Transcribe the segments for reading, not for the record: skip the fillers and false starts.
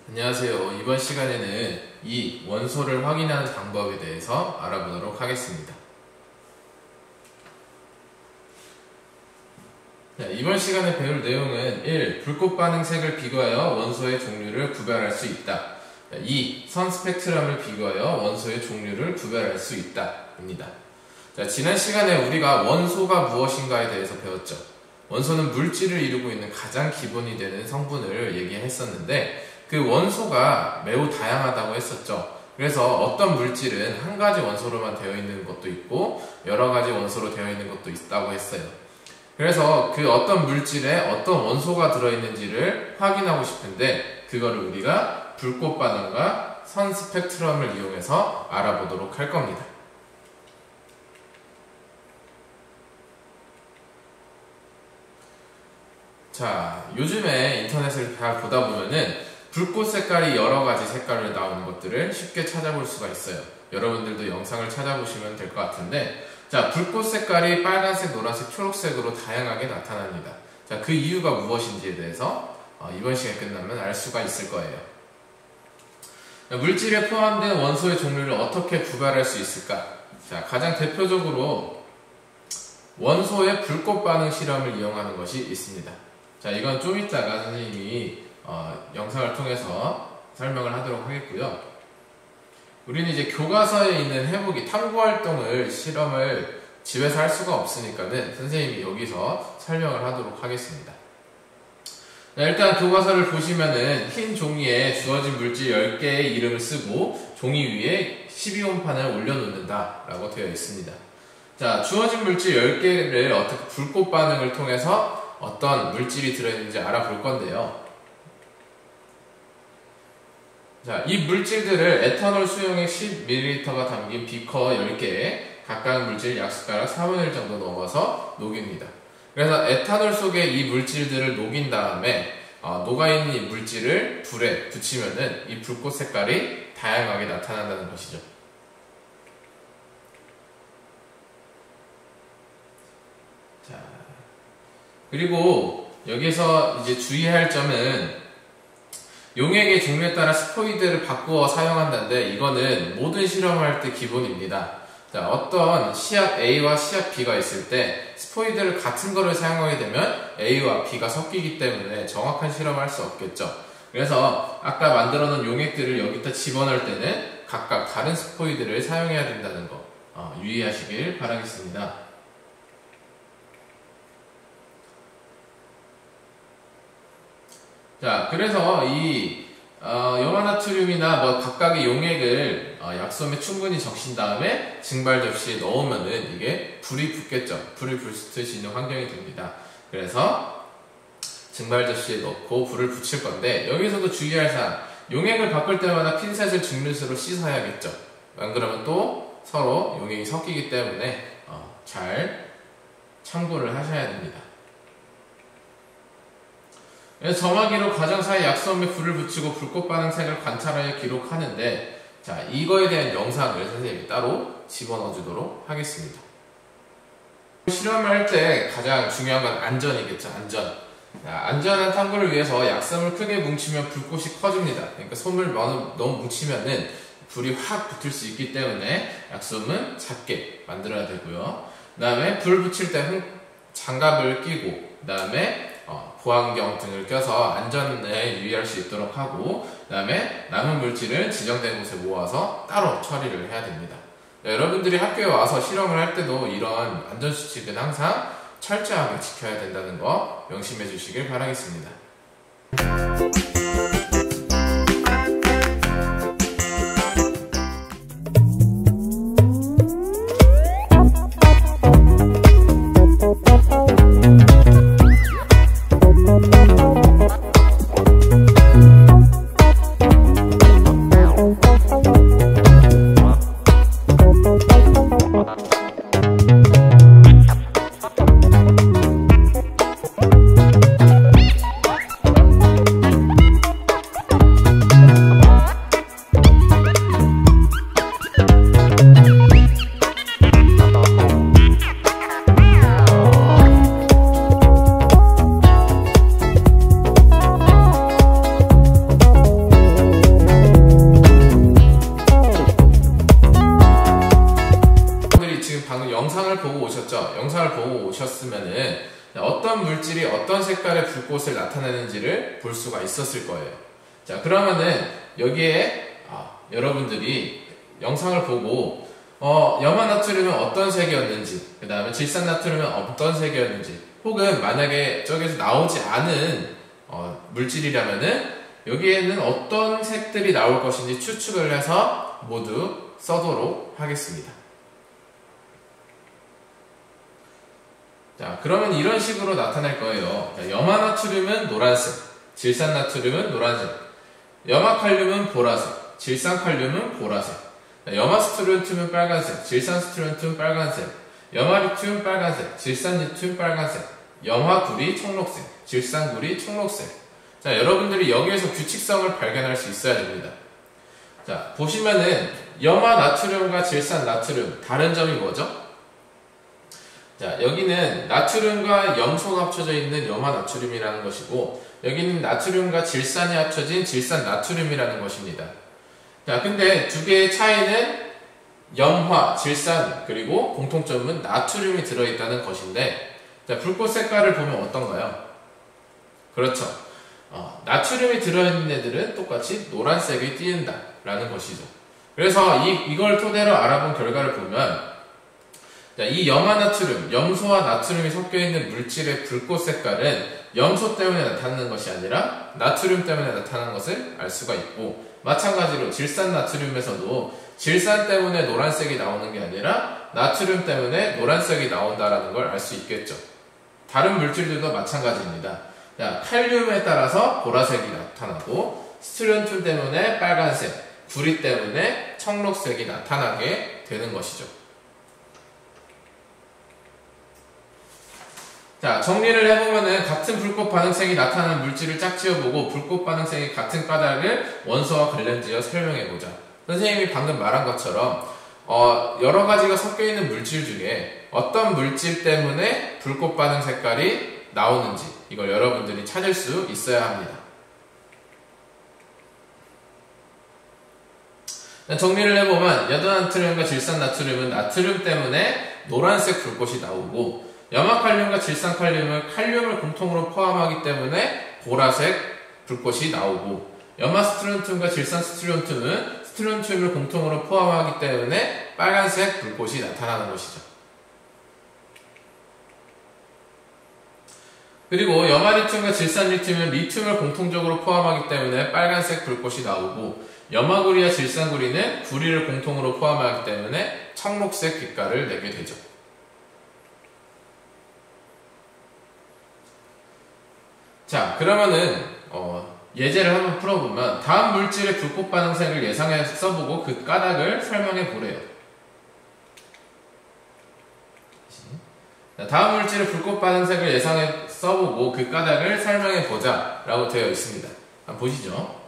안녕하세요. 이번 시간에는 이 원소를 확인하는 방법에 대해서 알아보도록 하겠습니다. 이번 시간에 배울 내용은 1. 불꽃 반응색을 비교하여 원소의 종류를 구별할 수 있다. 2. 선 스펙트럼을 비교하여 원소의 종류를 구별할 수 있다 입니다. 지난 시간에 우리가 원소가 무엇인가에 대해서 배웠죠. 원소는 물질을 이루고 있는 가장 기본이 되는 성분을 얘기했었는데 그 원소가 매우 다양하다고 했었죠. 그래서 어떤 물질은 한 가지 원소로만 되어 있는 것도 있고 여러 가지 원소로 되어 있는 것도 있다고 했어요. 그래서 그 어떤 물질에 어떤 원소가 들어있는지를 확인하고 싶은데 그거를 우리가 불꽃 반응과 선 스펙트럼을 이용해서 알아보도록 할 겁니다. 자, 요즘에 인터넷을 다 보다 보면은 불꽃 색깔이 여러 가지 색깔로 나오는 것들을 쉽게 찾아볼 수가 있어요. 여러분들도 영상을 찾아보시면 될 것 같은데, 자, 불꽃 색깔이 빨간색, 노란색, 초록색으로 다양하게 나타납니다. 자, 그 이유가 무엇인지에 대해서 이번 시간 끝나면 알 수가 있을 거예요. 물질에 포함된 원소의 종류를 어떻게 구별할 수 있을까? 자, 가장 대표적으로 원소의 불꽃 반응 실험을 이용하는 것이 있습니다. 자, 이건 좀 이따가 선생님이 영상을 통해서 설명을 하도록 하겠고요. 우리는 이제 교과서에 있는 해보기, 탐구활동을, 실험을 집에서 할 수가 없으니까는 선생님이 여기서 설명을 하도록 하겠습니다. 일단 교과서를 보시면은 흰 종이에 주어진 물질 10개의 이름을 쓰고 종이 위에 12온판을 올려놓는다 라고 되어 있습니다. 자, 주어진 물질 10개를 어떻게 불꽃 반응을 통해서 어떤 물질이 들어있는지 알아볼 건데요. 자, 이 물질들을 에탄올 수용액 10ml가 담긴 비커 10개에 각각 물질 약숟가락 4분의 1 정도 넣어서 녹입니다. 그래서 에탄올 속에 이 물질들을 녹인 다음에 녹아있는 이 물질을 불에 붙이면은 이 불꽃 색깔이 다양하게 나타난다는 것이죠. 자, 그리고 여기서 이제 주의할 점은 용액의 종류에 따라 스포이드를 바꾸어 사용한다는데 이거는 모든 실험을 할 때 기본입니다. 자, 어떤 시약 A와 시약 B가 있을 때 스포이드를 같은 거를 사용하게 되면 A와 B가 섞이기 때문에 정확한 실험을 할 수 없겠죠. 그래서 아까 만들어 놓은 용액들을 여기다 집어넣을 때는 각각 다른 스포이드를 사용해야 된다는 거 유의하시길 바라겠습니다. 자, 그래서 이 염화나트륨이나 뭐 각각의 용액을 약솜에 충분히 적신 다음에 증발 접시에 넣으면은 이게 불이 붙겠죠. 불을 붙을 수 있는 환경이 됩니다. 그래서 증발 접시에 넣고 불을 붙일 건데 여기서도 주의할 사항, 용액을 바꿀 때마다 핀셋을 증류수로 씻어야겠죠. 안 그러면 또 서로 용액이 섞이기 때문에 잘 참고를 하셔야 됩니다. 점화기로 과정사의 약솜에 불을 붙이고 불꽃 반응색을 관찰하여 기록하는데, 자, 이거에 대한 영상을 선생님이 따로 집어넣어 주도록 하겠습니다. 실험을 할 때 가장 중요한 건 안전이겠죠. 안전. 자, 안전한 탐구를 위해서 약솜을 크게 뭉치면 불꽃이 커집니다. 그러니까 솜을 너무 뭉치면은 불이 확 붙을 수 있기 때문에 약솜은 작게 만들어야 되고요. 그 다음에 불 붙일 때 장갑을 끼고, 그 다음에 보안경 등을 껴서 안전에 유의할 수 있도록 하고, 그 다음에 남은 물질을 지정된 곳에 모아서 따로 처리를 해야 됩니다. 여러분들이 학교에 와서 실험을 할 때도 이런 안전수칙은 항상 철저하게 지켜야 된다는 거 명심해 주시길 바라겠습니다. 어떤 물질이 어떤 색깔의 불꽃을 나타내는지를 볼 수가 있었을 거예요. 자, 그러면은 여기에 여러분들이 영상을 보고 염화나트륨은 어떤 색이었는지, 그 다음에 질산나트륨은 어떤 색이었는지, 혹은 만약에 저기서 나오지 않은 물질이라면은 여기에는 어떤 색들이 나올 것인지 추측을 해서 모두 써도록 하겠습니다. 자, 그러면 이런 식으로 나타날 거예요. 자, 염화나트륨은 노란색, 질산나트륨은 노란색, 염화칼륨은 보라색, 질산칼륨은 보라색, 염화스트론튬은 빨간색, 질산스트론튬 빨간색, 염화리튬 빨간색, 질산리튬 빨간색, 염화구리 청록색, 질산구리 청록색. 자, 여러분들이 여기에서 규칙성을 발견할 수 있어야 됩니다. 자, 보시면은 염화나트륨과 질산나트륨 다른 점이 뭐죠? 자, 여기는 나트륨과 염소가 합쳐져 있는 염화나트륨이라는 것이고, 여기는 나트륨과 질산이 합쳐진 질산나트륨이라는 것입니다. 자, 근데 두 개의 차이는 염화, 질산, 그리고 공통점은 나트륨이 들어있다는 것인데, 자, 불꽃 색깔을 보면 어떤가요? 그렇죠. 나트륨이 들어있는 애들은 똑같이 노란색이 띄는다 라는 것이죠. 그래서 이걸 토대로 알아본 결과를 보면, 자, 이 염화나트륨, 염소와 나트륨이 섞여있는 물질의 불꽃 색깔은 염소 때문에 나타나는 것이 아니라 나트륨 때문에 나타나는 것을 알 수가 있고, 마찬가지로 질산나트륨에서도 질산 때문에 노란색이 나오는 게 아니라 나트륨 때문에 노란색이 나온다는 걸 알 수 있겠죠. 다른 물질들도 마찬가지입니다. 자, 칼륨에 따라서 보라색이 나타나고, 스트론튬 때문에 빨간색, 구리 때문에 청록색이 나타나게 되는 것이죠. 자, 정리를 해보면은 같은 불꽃 반응색이 나타나는 물질을 짝지어보고 불꽃 반응색이 같은 까닭을 원소와 관련지어 설명해보자. 선생님이 방금 말한 것처럼 여러 가지가 섞여있는 물질 중에 어떤 물질 때문에 불꽃 반응 색깔이 나오는지 이걸 여러분들이 찾을 수 있어야 합니다. 정리를 해보면 여도나트륨과 질산나트륨은 나트륨 때문에 노란색 불꽃이 나오고, 염화칼륨과 질산칼륨은 칼륨을 공통으로 포함하기 때문에 보라색 불꽃이 나오고, 염화스트론튬과 질산스트론튬은 스트론튬을 공통으로 포함하기 때문에 빨간색 불꽃이 나타나는 것이죠. 그리고 염화리튬과 질산리튬은 리튬을 공통적으로 포함하기 때문에 빨간색 불꽃이 나오고, 염화구리와 질산구리는 구리를 공통으로 포함하기 때문에 청록색 빛깔을 내게 되죠. 자, 그러면은 예제를 한번 풀어보면 다음 물질의 불꽃 반응색을 예상해 써보고 그 까닭을 설명해 보래요. 자, 다음 물질의 불꽃 반응색을 예상해 써보고 그 까닭을 설명해 보자 라고 되어 있습니다. 한번 보시죠.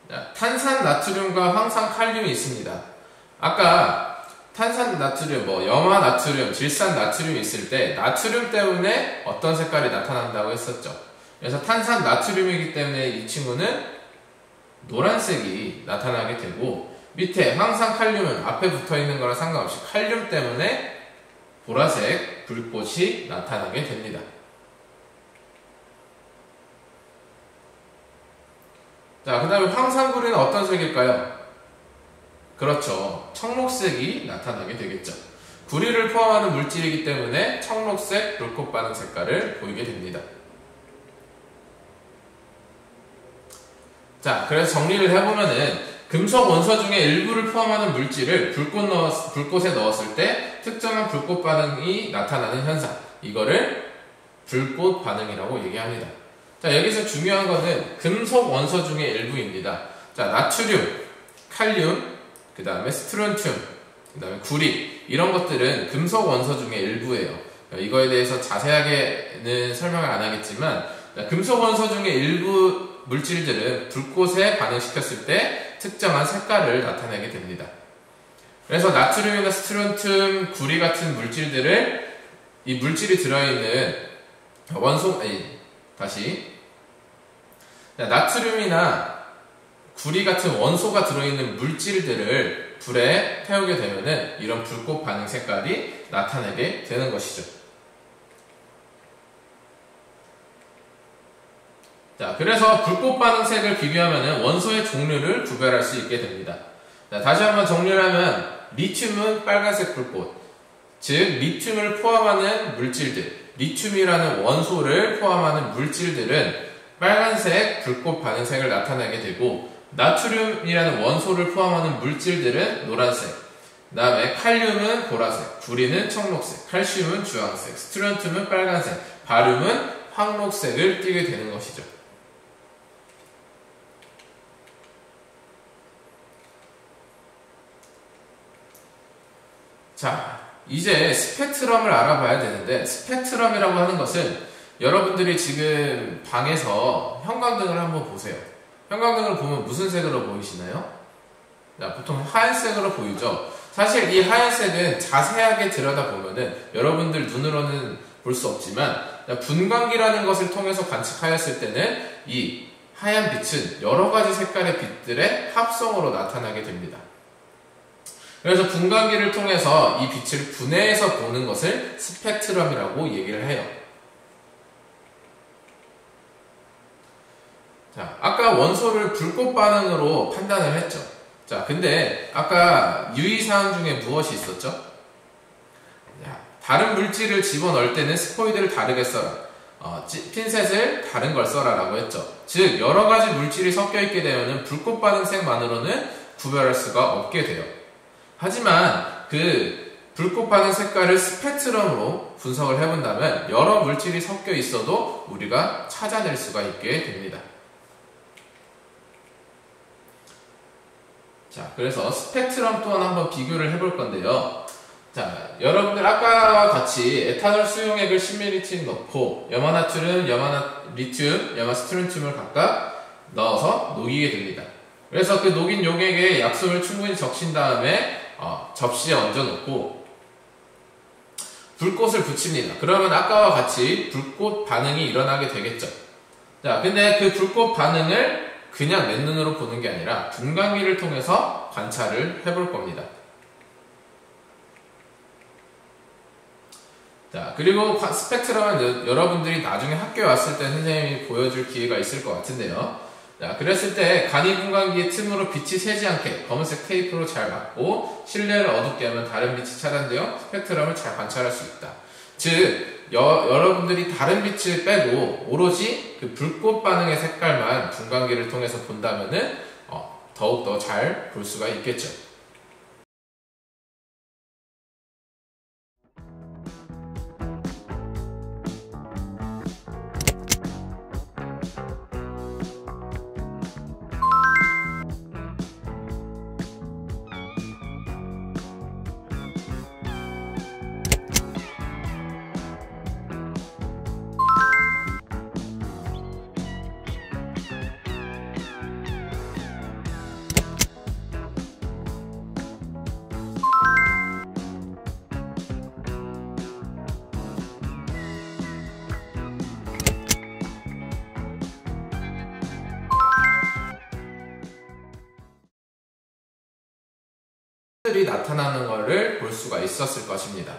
자, 탄산 나트륨과 황산 칼륨이 있습니다. 아까 탄산 나트륨, 염화 나트륨, 질산 나트륨이 있을 때 나트륨 때문에 어떤 색깔이 나타난다고 했었죠. 그래서 탄산 나트륨이기 때문에 이 친구는 노란색이 나타나게 되고, 밑에 황산 칼륨은 앞에 붙어있는 거랑 상관없이 칼륨 때문에 보라색 불꽃이 나타나게 됩니다. 자, 그 다음에 황산구리는 어떤 색일까요? 그렇죠. 청록색이 나타나게 되겠죠. 구리를 포함하는 물질이기 때문에 청록색 불꽃 반응 색깔을 보이게 됩니다. 자, 그래서 정리를 해보면은 금속 원소 중에 일부를 포함하는 물질을 불꽃에 넣었을 때 특정한 불꽃 반응이 나타나는 현상, 이거를 불꽃 반응이라고 얘기합니다. 자, 여기서 중요한 거는 금속 원소 중에 일부입니다. 자, 나트륨, 칼륨, 그 다음에 스트론튬, 그 다음에 구리, 이런 것들은 금속 원소 중에 일부예요. 이거에 대해서 자세하게는 설명을 안 하겠지만, 금속 원소 중에 일부 물질들은 불꽃에 반응시켰을 때 특정한 색깔을 나타내게 됩니다. 그래서 나트륨이나 스트론튬, 구리 같은 물질들을, 이 물질이 들어있는 나트륨이나 구리 같은 원소가 들어있는 물질들을 불에 태우게 되면은 이런 불꽃 반응 색깔이 나타나게 되는 것이죠. 자, 그래서 불꽃 반응색을 비교하면은 원소의 종류를 구별할 수 있게 됩니다. 자, 다시 한번 정리를 하면 리튬은 빨간색 불꽃, 즉 리튬을 포함하는 물질들, 리튬이라는 원소를 포함하는 물질들은 빨간색 불꽃 반응색을 나타내게 되고, 나트륨이라는 원소를 포함하는 물질들은 노란색, 그 다음에 칼륨은 보라색, 구리는 청록색, 칼슘은 주황색, 스트론튬은 빨간색, 바륨은 황록색을 띠게 되는 것이죠. 자, 이제 스펙트럼을 알아봐야 되는데, 스펙트럼이라고 하는 것은 여러분들이 지금 방에서 형광등을 한번 보세요. 형광등을 보면 무슨 색으로 보이시나요? 자, 보통 하얀색으로 보이죠? 사실 이 하얀색은 자세하게 들여다보면은 여러분들 눈으로는 볼 수 없지만 분광기라는 것을 통해서 관측하였을 때는 이 하얀 빛은 여러 가지 색깔의 빛들의 합성으로 나타나게 됩니다. 그래서 분광기를 통해서 이 빛을 분해해서 보는 것을 스펙트럼이라고 얘기를 해요. 자, 아까 원소를 불꽃 반응으로 판단을 했죠. 자, 근데 아까 유의사항 중에 무엇이 있었죠? 자, 다른 물질을 집어넣을 때는 스포이드를 다르게 써라. 핀셋을 다른 걸 써라 라고 했죠. 즉 여러 가지 물질이 섞여 있게 되면 불꽃 반응색만으로는 구별할 수가 없게 돼요. 하지만 그 불꽃 반응 색깔을 스펙트럼으로 분석을 해본다면 여러 물질이 섞여 있어도 우리가 찾아낼 수가 있게 됩니다. 자, 그래서 스펙트럼 또한 한번 비교를 해볼 건데요. 자, 여러분들 아까와 같이 에탄올 수용액을 10ml 넣고 염화나트륨, 염화리튬, 염화스트론튬을 각각 넣어서 녹이게 됩니다. 그래서 그 녹인 용액에 약솜을 충분히 적신 다음에 접시에 얹어놓고 불꽃을 붙입니다. 그러면 아까와 같이 불꽃 반응이 일어나게 되겠죠. 자, 근데 그 불꽃 반응을 그냥 맨눈으로 보는 게 아니라 분광기를 통해서 관찰을 해볼 겁니다. 자, 그리고 스펙트럼은 여러분들이 나중에 학교에 왔을 때 선생님이 보여줄 기회가 있을 것 같은데요. 자, 그랬을 때 간이 분광기의 틈으로 빛이 새지 않게 검은색 테이프로 잘 막고 실내를 어둡게 하면 다른 빛이 차단되어 스펙트럼을 잘 관찰할 수 있다. 즉 여러분들이 다른 빛을 빼고 오로지 그 불꽃 반응의 색깔만 분광기를 통해서 본다면은 더욱더 잘 볼 수가 있겠죠. 들이 나타나는 것을 볼 수가 있었을 것입니다.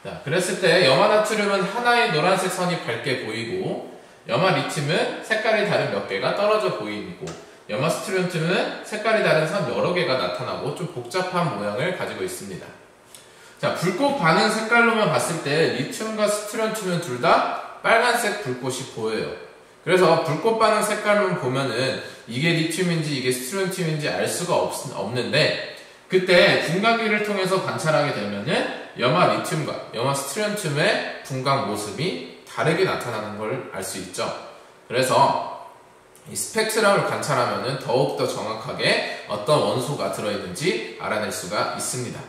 자, 그랬을 때 염화나트륨은 하나의 노란색 선이 밝게 보이고 염화리튬은 색깔이 다른 몇 개가 떨어져 보이고 염화스트론튬은 색깔이 다른 선 여러 개가 나타나고 좀 복잡한 모양을 가지고 있습니다. 자, 불꽃 반응 색깔로만 봤을 때 리튬과 스트론튬은 둘 다 빨간색 불꽃이 보여요. 그래서 불꽃 반응 색깔만 보면은 이게 리튬인지 이게 스트론튬인지 알 수가 없는데 그때 분광기를 통해서 관찰하게 되면은 염화리튬과 염화스트론튬의 분광 모습이 다르게 나타나는 걸 알 수 있죠. 그래서 이 스펙트럼을 관찰하면은 더욱더 정확하게 어떤 원소가 들어있는지 알아낼 수가 있습니다.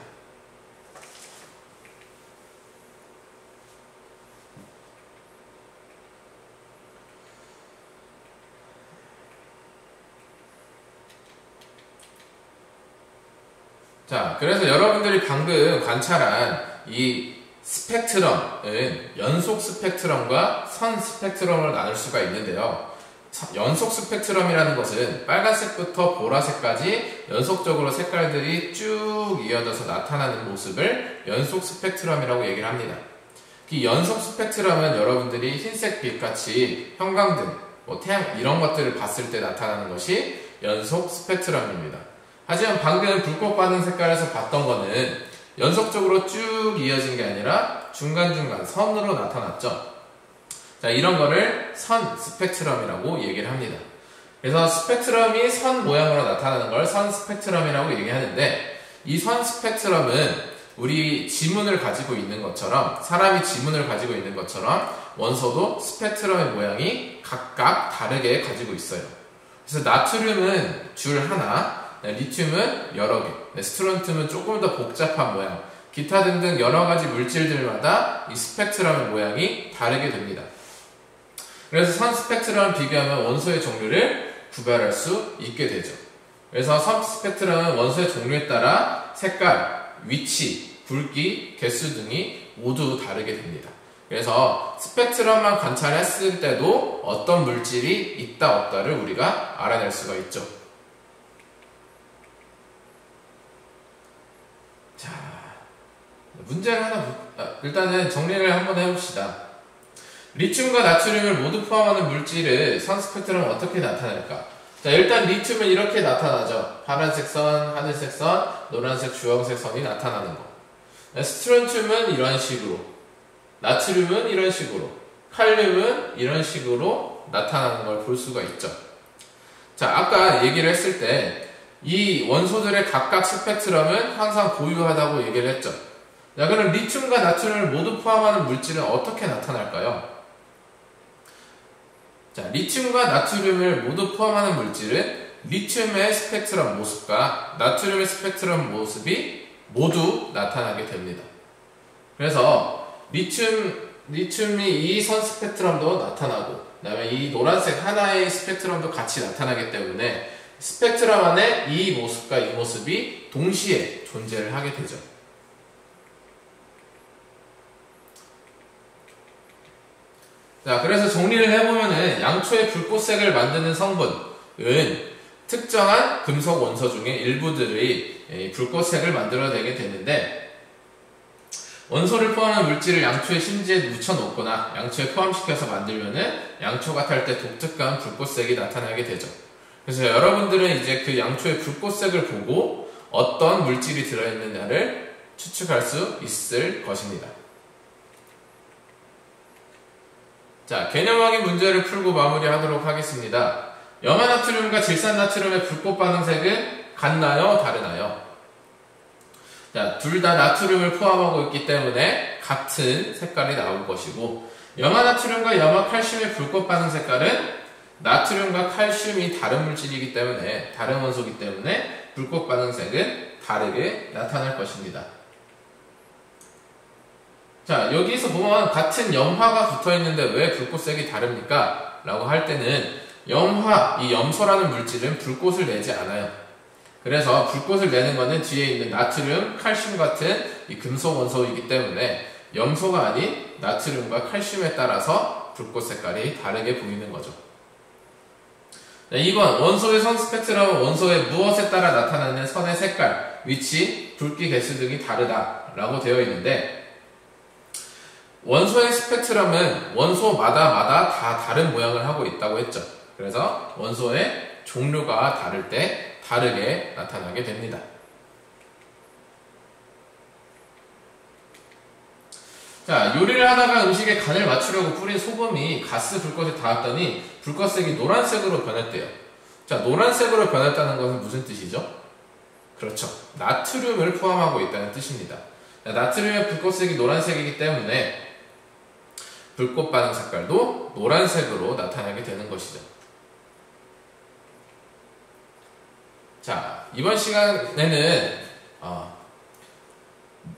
자, 그래서 여러분들이 방금 관찰한 이 스펙트럼은 연속 스펙트럼과 선 스펙트럼을 나눌 수가 있는데요. 연속 스펙트럼이라는 것은 빨간색부터 보라색까지 연속적으로 색깔들이 쭉 이어져서 나타나는 모습을 연속 스펙트럼이라고 얘기를 합니다. 이 연속 스펙트럼은 여러분들이 흰색 빛같이 형광등, 태양 이런 것들을 봤을 때 나타나는 것이 연속 스펙트럼입니다. 하지만 방금 불꽃 반응 색깔에서 봤던 거는 연속적으로 쭉 이어진 게 아니라 중간중간 선으로 나타났죠. 자, 이런 거를 선 스펙트럼이라고 얘기를 합니다. 그래서 스펙트럼이 선 모양으로 나타나는 걸 선 스펙트럼이라고 얘기하는데, 이 선 스펙트럼은 우리 지문을 가지고 있는 것처럼, 사람이 지문을 가지고 있는 것처럼 원소도 스펙트럼의 모양이 각각 다르게 가지고 있어요. 그래서 나트륨은 줄 하나, 리튬은 여러 개, 스트론튬은 조금 더 복잡한 모양, 기타 등등 여러 가지 물질들마다 이 스펙트럼의 모양이 다르게 됩니다. 그래서 선 스펙트럼을 비교하면 원소의 종류를 구별할 수 있게 되죠. 그래서 선 스펙트럼은 원소의 종류에 따라 색깔, 위치, 굵기, 개수 등이 모두 다르게 됩니다. 그래서 스펙트럼만 관찰했을 때도 어떤 물질이 있다 없다를 우리가 알아낼 수가 있죠. 자, 문제를 일단은 정리를 한번 해봅시다. 리튬과 나트륨을 모두 포함하는 물질을 선 스펙트럼은 어떻게 나타낼까? 자, 일단 리튬은 이렇게 나타나죠. 파란색 선, 하늘색 선, 노란색, 주황색 선이 나타나는 거. 스트론튬은 이런 식으로, 나트륨은 이런 식으로, 칼륨은 이런 식으로 나타나는 걸 볼 수가 있죠. 자, 아까 얘기를 했을 때 이 원소들의 각각 스펙트럼은 항상 고유하다고 얘기를 했죠. 자, 그럼 리튬과 나트륨을 모두 포함하는 물질은 어떻게 나타날까요? 자, 리튬과 나트륨을 모두 포함하는 물질은 리튬의 스펙트럼 모습과 나트륨의 스펙트럼 모습이 모두 나타나게 됩니다. 그래서 리튬이 이 선 스펙트럼도 나타나고, 그 다음에 이 노란색 하나의 스펙트럼도 같이 나타나기 때문에 스펙트럼 안에 이 모습과 이 모습이 동시에 존재를 하게 되죠. 자, 그래서 정리를 해보면은 양초의 불꽃색을 만드는 성분은 특정한 금속 원소 중에 일부들이 불꽃색을 만들어내게 되는데, 원소를 포함하는 물질을 양초의 심지에 묻혀놓거나 양초에 포함시켜서 만들면은 양초가 탈 때 독특한 불꽃색이 나타나게 되죠. 그래서 여러분들은 이제 그 양초의 불꽃색을 보고 어떤 물질이 들어있느냐를 추측할 수 있을 것입니다. 자, 개념학의 문제를 풀고 마무리하도록 하겠습니다. 염화나트륨과 질산나트륨의 불꽃 반응색은 같나요? 다르나요? 자, 둘 다 나트륨을 포함하고 있기 때문에 같은 색깔이 나올 것이고, 염화나트륨과 염화칼슘의 불꽃 반응 색깔은 나트륨과 칼슘이 다른 물질이기 때문에, 다른 원소이기 때문에 불꽃 반응색은 다르게 나타날 것입니다. 자, 여기서 보면 같은 염화가 붙어있는데 왜 불꽃색이 다릅니까? 라고 할 때는 염화, 이 염소라는 물질은 불꽃을 내지 않아요. 그래서 불꽃을 내는 것은 뒤에 있는 나트륨, 칼슘 같은 이 금속 원소이기 때문에 염소가 아닌 나트륨과 칼슘에 따라서 불꽃 색깔이 다르게 보이는 거죠. 네, 2번, 원소의 선 스펙트럼은 원소의 무엇에 따라 나타나는 선의 색깔, 위치, 굵기, 개수 등이 다르다라고 되어 있는데, 원소의 스펙트럼은 원소마다 다 다른 모양을 하고 있다고 했죠. 그래서 원소의 종류가 다를 때 다르게 나타나게 됩니다. 자, 요리를 하다가 음식에 간을 맞추려고 뿌린 소금이 가스 불꽃에 닿았더니 불꽃색이 노란색으로 변했대요. 자, 노란색으로 변했다는 것은 무슨 뜻이죠? 그렇죠. 나트륨을 포함하고 있다는 뜻입니다. 자, 나트륨의 불꽃색이 노란색이기 때문에 불꽃 반응 색깔도 노란색으로 나타나게 되는 것이죠. 자, 이번 시간에는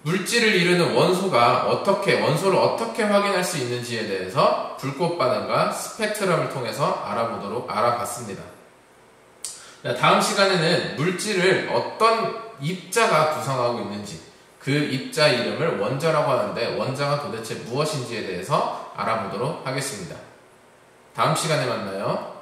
물질을 이루는 원소를 어떻게 확인할 수 있는지에 대해서 불꽃 반응과 스펙트럼을 통해서 알아봤습니다. 다음 시간에는 물질을 어떤 입자가 구성하고 있는지, 그 입자 이름을 원자라고 하는데 원자가 도대체 무엇인지에 대해서 알아보도록 하겠습니다. 다음 시간에 만나요.